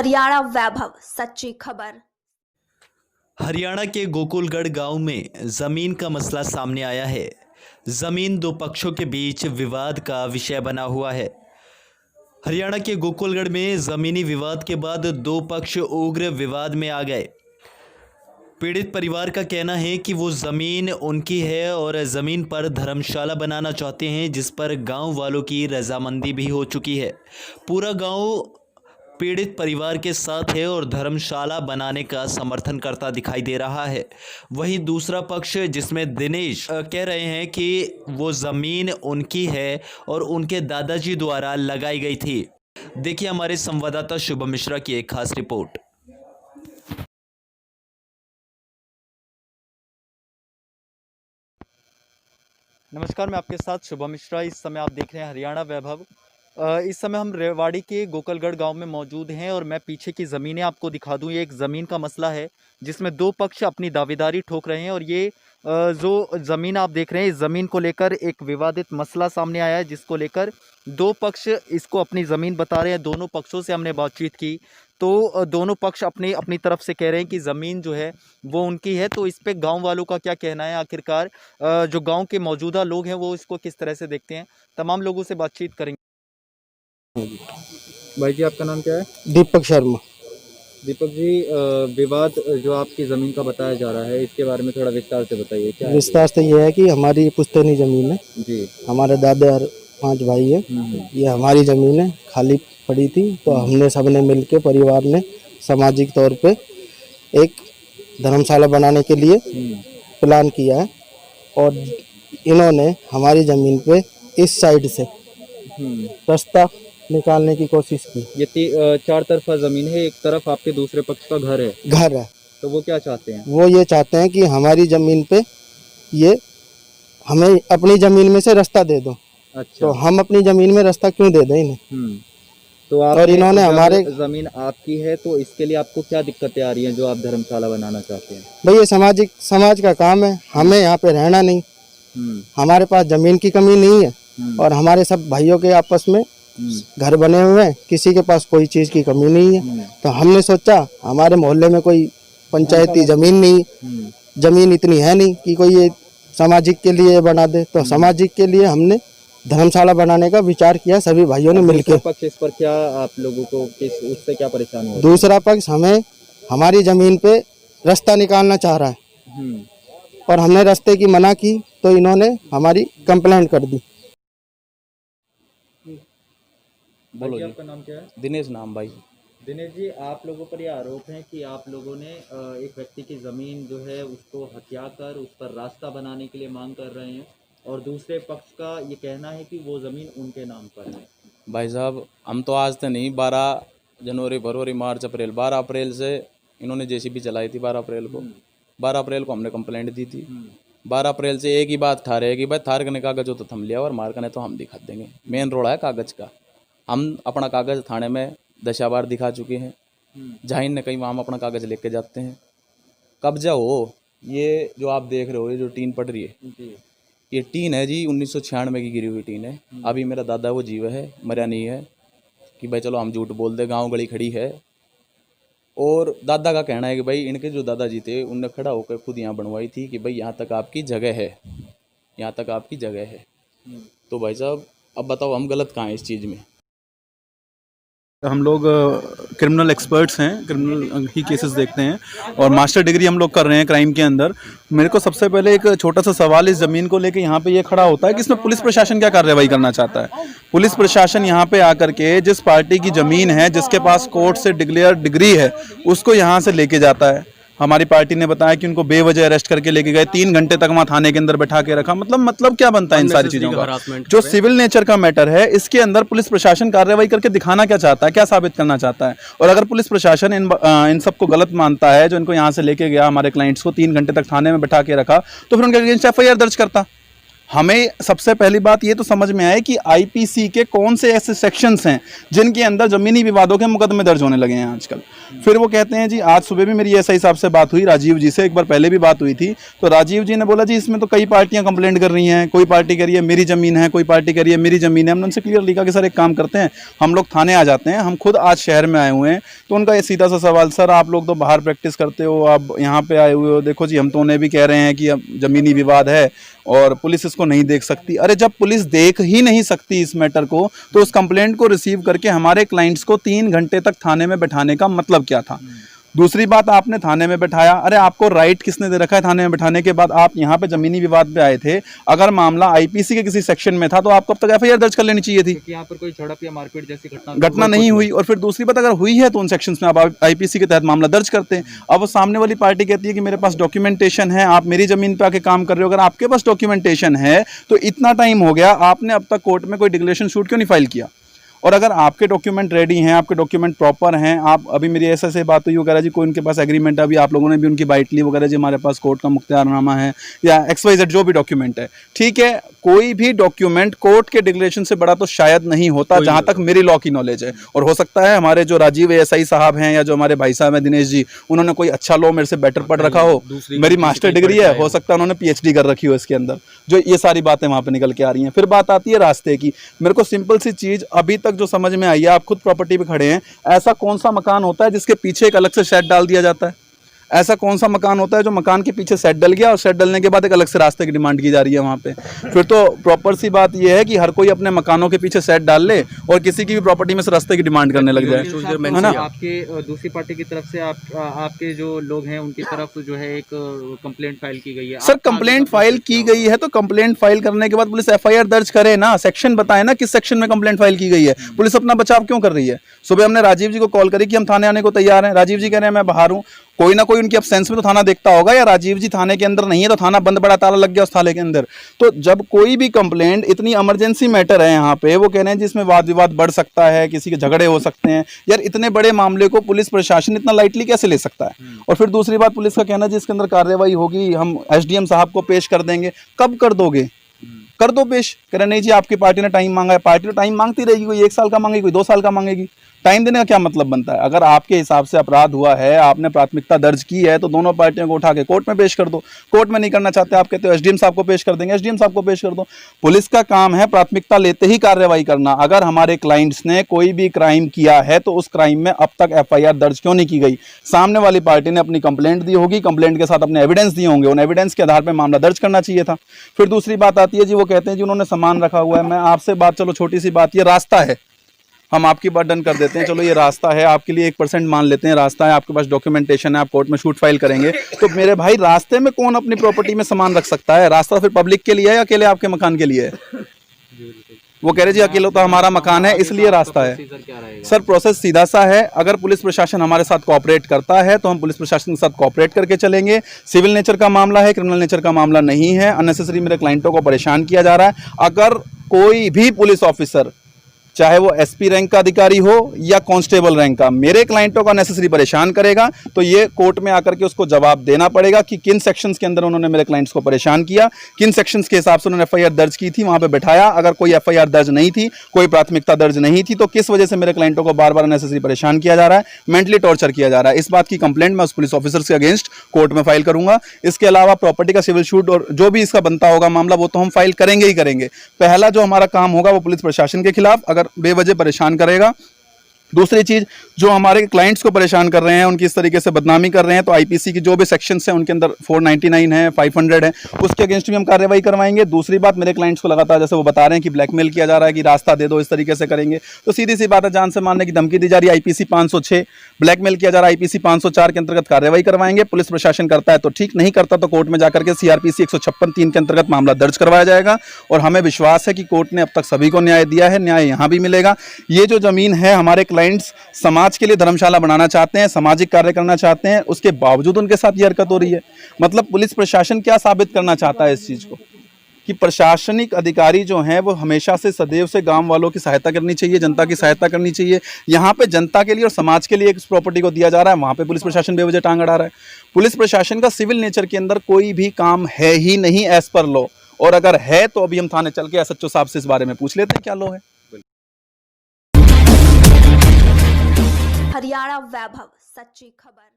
हरियाणा वैभव, सच्ची खबर। हरियाणा के गोकुलगढ़ गांव में जमीन का मसला सामने आया है। जमीन दो पक्षों के बीच विवाद का विषय बना हुआ है। हरियाणा के गोकुलगढ़ में जमीनी विवाद के बाद दो पक्ष उग्र विवाद में आ गए। पीड़ित परिवार का कहना है कि वो ज़मीन उनकी है और ज़मीन पर धर्मशाला बनाना चाहते हैं, जिस पर गांव वालों की रजामंदी भी हो चुकी है। पूरा गांव पीड़ित परिवार के साथ है और धर्मशाला बनाने का समर्थन करता दिखाई दे रहा है। वहीं दूसरा पक्ष, जिसमें दिनेश कह रहे हैं कि वो ज़मीन उनकी है और उनके दादाजी द्वारा लगाई गई थी। देखिए हमारे संवाददाता शुभम मिश्रा की एक खास रिपोर्ट। नमस्कार, मैं आपके साथ शुभम मिश्रा। इस समय आप देख रहे हैं हरियाणा वैभव। इस समय हम रेवाड़ी के गोकुलगढ़ गांव में मौजूद हैं और मैं पीछे की ज़मीनें आपको दिखा दूं। ये एक ज़मीन का मसला है जिसमें दो पक्ष अपनी दावेदारी ठोक रहे हैं और ये जो ज़मीन आप देख रहे हैं, इस ज़मीन को लेकर एक विवादित मसला सामने आया है, जिसको लेकर दो पक्ष इसको अपनी ज़मीन बता रहे हैं। दोनों पक्षों से हमने बातचीत की तो दोनों पक्ष अपनी तरफ से कह रहे हैं कि ज़मीन जो है वो उनकी है। तो इस पे गांव वालों का क्या कहना है, आखिरकार जो गांव के मौजूदा लोग हैं वो इसको किस तरह से देखते हैं, तमाम लोगों से बातचीत करेंगे। भाई जी, आपका नाम क्या है? दीपक शर्मा। दीपक जी, विवाद जो आपकी ज़मीन का बताया जा रहा है, इसके बारे में थोड़ा विस्तार से बताइए। क्या विस्तार से ये है कि हमारी पुश्तैनी ज़मीन है जी, हमारे दादा और 5 भाई है। ये हमारी ज़मीन है, खाली पड़ी थी तो हमने सबने मिलके परिवार ने सामाजिक तौर पे एक धर्मशाला बनाने के लिए प्लान किया है और इन्होंने हमारी ज़मीन पे इस साइड से रास्ता निकालने की कोशिश की। ये 4 तरफा ज़मीन है, एक तरफ आपके दूसरे पक्ष का घर है। तो वो क्या चाहते हैं? वो ये चाहते हैं कि हमारी ज़मीन पे ये हमें अपनी ज़मीन में से रास्ता दे दो। अच्छा। तो हम अपनी ज़मीन में रास्ता क्यों दे दें इन्हें? तो आप और इन्होंने हमारे ज़मीन आपकी है तो इसके लिए आपको क्या दिक्कतें आ रही हैं जो आप धर्मशाला बनाना चाहते हैं? भाई ये समाज का काम है, हमें यहाँ पे रहना नहीं। हमारे पास ज़मीन की कमी नहीं है और हमारे सब भाइयों के आपस में घर बने हुए हैं, किसी के पास कोई चीज़ की कमी नहीं है। तो हमने सोचा हमारे मोहल्ले में कोई पंचायती ज़मीन नहीं, ज़मीन इतनी है नहीं कि कोई ये सामाजिक के लिए बना दे। तो सामाजिक के लिए हमने धर्मशाला बनाने का विचार किया सभी भाइयों ने मिलकर। पक्ष इस पर क्या आप लोगों को उससे क्या परेशानी है? दूसरा पक्ष हमें हमारी ज़मीन पे रास्ता निकालना चाह रहा है और हमने रास्ते की मना की तो इन्होंने हमारी कंप्लेंट कर दी। बोलो जी, आपका नाम क्या है? दिनेश नाम भाई। दिनेश जी, आप लोगों पर यह आरोप है कि आप लोगों ने एक व्यक्ति की ज़मीन जो है उसको हत्या कर उस पर रास्ता बनाने के लिए मांग कर रहे हैं और दूसरे पक्ष का ये कहना है कि वो ज़मीन उनके नाम पर है। भाई साहब, हम तो आज तक नहीं, 12 जनवरी, फरवरी, मार्च, अप्रैल, 12 अप्रैल से इन्होंने जेसीबी चलाई थी। 12 अप्रैल को हमने कंप्लेंट दी थी। 12 अप्रैल से एक ही बात ठा रहे हैं कि भाई थार कने कागज हो तो थम लिया और मार कने तो हम दिखा देंगे। मेन रोड है कागज़ का। हम अपना कागज़ थाने में 10 बार दिखा चुके हैं। जहाँ ने कहीं वहाँ हम अपना कागज़ लेके जाते हैं। कब्जा हो, ये जो आप देख रहे हो, ये जो टीन पड़ रही है, ये टीन है जी 1996 की गिरी हुई टीन है। अभी मेरा दादा वो जीव है, मरा नहीं है कि भाई चलो हम झूठ बोल दे, गांव गली खड़ी है। और दादा का कहना है कि भाई इनके जो दादाजी थे उनने खड़ा होकर खुद यहाँ बनवाई थी कि भाई यहाँ तक आपकी जगह है, यहाँ तक आपकी जगह है। तो भाई साहब, अब बताओ हम गलत कहाँ हैं इस चीज़ में? हम लोग क्रिमिनल एक्सपर्ट्स हैं, क्रिमिनल ही केसेस देखते हैं और मास्टर डिग्री हम लोग कर रहे हैं क्राइम के अंदर। मेरे को सबसे पहले एक छोटा सा सवाल इस ज़मीन को लेके यहाँ पे ये खड़ा होता है कि इसमें पुलिस प्रशासन क्या कार्रवाई करना चाहता है। पुलिस प्रशासन यहाँ पे आकर के जिस पार्टी की ज़मीन है, जिसके पास कोर्ट से डिक्लेयर डिग्री है, उसको यहाँ से लेके जाता है। हमारी पार्टी ने बताया कि उनको बेवजह अरेस्ट करके लेके गए, 3 घंटे तक वहाँ थाने के अंदर बैठा के रखा। मतलब क्या बनता है इन सारी चीज़ों का? जो सिविल नेचर का मैटर है, इसके अंदर पुलिस प्रशासन कार्रवाई करके दिखाना क्या चाहता है, क्या साबित करना चाहता है? और अगर पुलिस प्रशासन इन सबको गलत मानता है, जो इनको यहाँ से लेके गया, हमारे क्लाइंट्स को 3 घंटे तक थाने में बैठा के रखा, तो फिर उनके अगेंस्ट FIR दर्ज करता। हमें सबसे पहली बात ये तो समझ में आए कि आईपीसी के कौन से ऐसे सेक्शंस हैं जिनके अंदर ज़मीनी विवादों के मुकदमे दर्ज होने लगे हैं आजकल। फिर वो कहते हैं जी, आज सुबह भी मेरी एसआई साहब से बात हुई, राजीव जी से, एक बार पहले भी बात हुई थी, तो राजीव जी ने बोला जी इसमें तो कई पार्टियां कंप्लेंट कर रही हैं, कोई पार्टी कह रही है मेरी ज़मीन है, कोई पार्टी कह रही है मेरी ज़मीन है। हमने उनसे क्लियर लिखा कि सर एक काम करते हैं, हम लोग थाने आ जाते हैं, हम खुद आज शहर में आए हुए हैं। तो उनका ये सीधा सा सवाल, सर आप लोग तो बाहर प्रैक्टिस करते हो, आप यहाँ पे आए हुए हो, देखो जी हम तो उन्हें भी कह रहे हैं कि अब ज़मीनी विवाद है और पुलिस इसको नहीं देख सकती। अरे जब पुलिस देख ही नहीं सकती इस मैटर को, तो उस कंप्लेंट को रिसीव करके हमारे क्लाइंट्स को 3 घंटे तक थाने में बैठाने का मतलब क्या था। दूसरी बात, आपने थाने में बैठाया, अरे आपको राइट किसने दे रखा है थाने में बैठाने के बाद? आप यहाँ पे जमीनी विवाद पे आए थे, अगर मामला आईपीसी के किसी सेक्शन में था तो आपको अब तक एफआईआर दर्ज कर लेनी चाहिए थी। यहाँ पर कोई झड़प या मारपीट जैसी घटना नहीं हुई। और फिर दूसरी बात, अगर हुई है तो उन सेक्शंस में आप आईपीसी के तहत मामला दर्ज करते हैं। अब वो सामने वाली पार्टी कहती है कि मेरे पास डॉक्यूमेंटेशन है, आप मेरी जमीन पे आके काम कर रहे हो। अगर आपके पास डॉक्यूमेंटेशन है तो इतना टाइम हो गया, आपने अब तक कोर्ट में कोई डिक्लेरेशन शूट क्यों नहीं फाइल किया? और अगर आपके डॉक्यूमेंट रेडी हैं, आपके डॉक्यूमेंट प्रॉपर हैं, आप अभी मेरी ऐसे बात हुई वगैरह जी, कोई उनके पास एग्रीमेंट है, अभी आप लोगों ने भी उनकी बाइट ली वगैरह जी, हमारे पास कोर्ट का मुख्तियारनामा है या XYZ जो भी डॉक्यूमेंट है, ठीक है, कोई भी डॉक्यूमेंट कोर्ट के डिक्लेरेशन से बड़ा तो शायद नहीं होता, जहां तक मेरी लॉ की नॉलेज है। और हो सकता है हमारे जो राजीव ASI साहब हैं या जो हमारे भाई साहब हैं दिनेश जी, उन्होंने कोई अच्छा लॉ मेरे से बेटर पढ़ रखा हो, मेरी मास्टर डिग्री है, हो सकता है उन्होंने PhD कर रखी हो इसके अंदर, जो ये सारी बातें वहां पे निकल के आ रही हैं। फिर बात आती है रास्ते की। मेरे को सिंपल सी चीज अभी तक जो समझ में आई है, आप खुद प्रॉपर्टी पे खड़े हैं, ऐसा कौन सा मकान होता है जिसके पीछे एक अलग से शेड डाल दिया जाता है? ऐसा कौन सा मकान होता है जो मकान के पीछे सेट डल गया और सेट डलने के बाद एक अलग से रास्ते की डिमांड की जा रही है वहाँ पे? फिर तो प्रॉपर सी बात यह है कि हर कोई अपने मकानों के पीछे सेट डाल ले और किसी की भी प्रॉपर्टी में से रास्ते की डिमांड करने लग जाए, है ना? आपके दूसरी पार्टी की तरफ से आपके जो लोग हैं उनकी तरफ जो है एक कंप्लेंट फाइल की गई है। सर कंप्लेंट फाइल की गई है तो कंप्लेंट फाइल करने के बाद पुलिस FIR दर्ज करे ना, सेक्शन बताए ना किस सेक्शन में कंप्लेंट फाइल की गई है। पुलिस अपना बचाव क्यों कर रही है? सुबह हमने राजीव जी को कॉल करी कि हम थाने आने को तैयार हैं, राजीव जी कह रहे हैं मैं बाहर हूँ। कोई ना कोई उनकी एब्सेंस में तो थाना देखता होगा, या राजीव जी थाने के अंदर नहीं है तो थाना बंद, बड़ा ताला लग गया उस थाने के अंदर। तो जब कोई भी कंप्लेंट, इतनी इमरजेंसी मैटर है यहाँ पे, वो कह रहे हैं जिसमें वाद विवाद बढ़ सकता है, किसी के झगड़े हो सकते हैं, यार इतने बड़े मामले को पुलिस प्रशासन इतना लाइटली कैसे ले सकता है? और फिर दूसरी बात, पुलिस का कहना है जिसके अंदर कार्रवाई होगी हम SDM साहब को पेश कर देंगे। कब कर दोगे? कर दो पेश। कह रहे नहीं जी आपकी पार्टी ने टाइम मांगा है। पार्टी तो टाइम मांगती रहेगी, कोई 1 साल का मांगेगी, कोई 2 साल का मांगेगी। टाइम देने का क्या मतलब बनता है? अगर आपके हिसाब से अपराध हुआ है, आपने प्राथमिकता दर्ज की है, तो दोनों पार्टियों को उठा के कोर्ट में पेश कर दो। कोर्ट में नहीं करना चाहते, आप कहते हो SDM साहब को पेश कर देंगे, SDM साहब को पेश कर दो। पुलिस का काम है प्राथमिकता लेते ही कार्रवाई करना। अगर हमारे क्लाइंट्स ने कोई भी क्राइम किया है तो उस क्राइम में अब तक FIR दर्ज क्यों नहीं की गई? सामने वाली पार्टी ने अपनी कंप्लेंट दी होगी, कंप्लेंट के साथ अपने एविडेंस दिए होंगे, उन एविडेंस के आधार पर मामला दर्ज करना चाहिए था। फिर दूसरी बात आती है जी, वो कहते हैं जी उन्होंने सामान रखा हुआ है। मैं आपसे बात, चलो छोटी सी बात, ये रास्ता है, हम आपकी बात डन कर देते हैं, चलो ये रास्ता है, आपके लिए 1% मान लेते हैं, रास्ता है, आपके पास डॉक्यूमेंटेशन है, आप कोर्ट में शूट फाइल करेंगे। तो मेरे भाई रास्ते में कौन अपनी प्रॉपर्टी में सामान रख सकता है? रास्ता फिर पब्लिक के लिए है या अकेले आपके मकान के लिए है? वो कह रहे जी अकेले तो हमारा मकान है इसलिए रास्ता है। सर प्रोसेस सीधा सा है, अगर पुलिस प्रशासन हमारे साथ कोऑपरेट करता है तो हम पुलिस प्रशासन के साथ कोऑपरेट करके चलेंगे। सिविल नेचर का मामला है, क्रिमिनल नेचर का मामला नहीं है। अननेसेसरी मेरे क्लाइंटों को परेशान किया जा रहा है। अगर कोई भी पुलिस ऑफिसर, चाहे वो SP रैंक का अधिकारी हो या कांस्टेबल रैंक का, मेरे क्लाइंटों का नेसेसरी परेशान करेगा तो ये कोर्ट में आकर के उसको जवाब देना पड़ेगा कि किन सेक्शंस के अंदर उन्होंने मेरे क्लाइंट्स को परेशान किया, किन सेक्शंस के हिसाब से उन्होंने FIR दर्ज की थी, वहां पे बैठाया। अगर कोई FIR दर्ज नहीं थी, कोई प्राथमिकता दर्ज नहीं थी, तो किस वजह से मेरे क्लाइंटों को बार बार नेसेसरी परेशान किया जा रहा है, मेंटली टॉर्चर किया जा रहा है। इस बात की कंप्लेंट मैं उस पुलिस ऑफिसर के अगेंस्ट कोर्ट में फाइल करूंगा। इसके अलावा प्रॉपर्टी का सिविल शूट और जो भी इसका बनता होगा मामला, वो तो हम फाइल करेंगे ही करेंगे। पहला जो हमारा काम होगा वो पुलिस प्रशासन के खिलाफ अगर बेवजह परेशान करेगा। दूसरी चीज, जो हमारे क्लाइंट्स को परेशान कर रहे हैं, उनकी इस तरीके से बदनामी कर रहे हैं, तो आईपीसी की जो भी सेक्शंस हैं उनके अंदर 499 है, 500 है, उसके अगेंस्ट भी हम कार्रवाई करवाएंगे। दूसरी बात, मेरे क्लाइंट्स को लगातार जैसे वो बता रहे हैं कि ब्लैकमेल किया जा रहा है कि रास्ता दे दो, इस तरीके से करेंगे, तो सीधी सी बात है, जान से मारने की धमकी दी जा रही है। आईपीसी 506 ब्लैकमेल किया जा रहा है, आईपीसी 504 के अंतर्गत कार्रवाई करवाएंगे। पुलिस प्रशासन करता है तो ठीक, नहीं करता तो कोर्ट में जाकर के CRPC 156(3) के अंतर्गत मामला दर्ज करवाया जाएगा। और हमें विश्वास है कि कोर्ट ने अब तक सभी को न्याय दिया है, न्याय यहाँ भी मिलेगा। ये जो जमीन है, हमारे क्लाइंट्स समाज के लिए धर्मशाला बनाना चाहते हैं, सामाजिक कार्य करना चाहते हैं, उसके बावजूद उनके साथ ये हरकत हो रही है। मतलब पुलिस प्रशासन क्या साबित करना चाहता है इस चीज को, कि प्रशासनिक अधिकारी जो हैं वो हमेशा से सदैव से गांव वालों की सहायता करनी चाहिए, जनता की सहायता करनी चाहिए। यहाँ पे जनता के लिए और समाज के लिए एक प्रॉपर्टी को दिया जा रहा है, वहाँ पे पुलिस प्रशासन बेवजह टांग अड़ा रहा है। पुलिस प्रशासन का सिविल नेचर के अंदर कोई भी काम है ही नहीं एज पर लॉ, और अगर है तो अभी हम थाने चल के एसएचओ साहब से इस बारे में पूछ लेते हैं क्या लो है। हरियाणा वैभव, सच्ची खबर।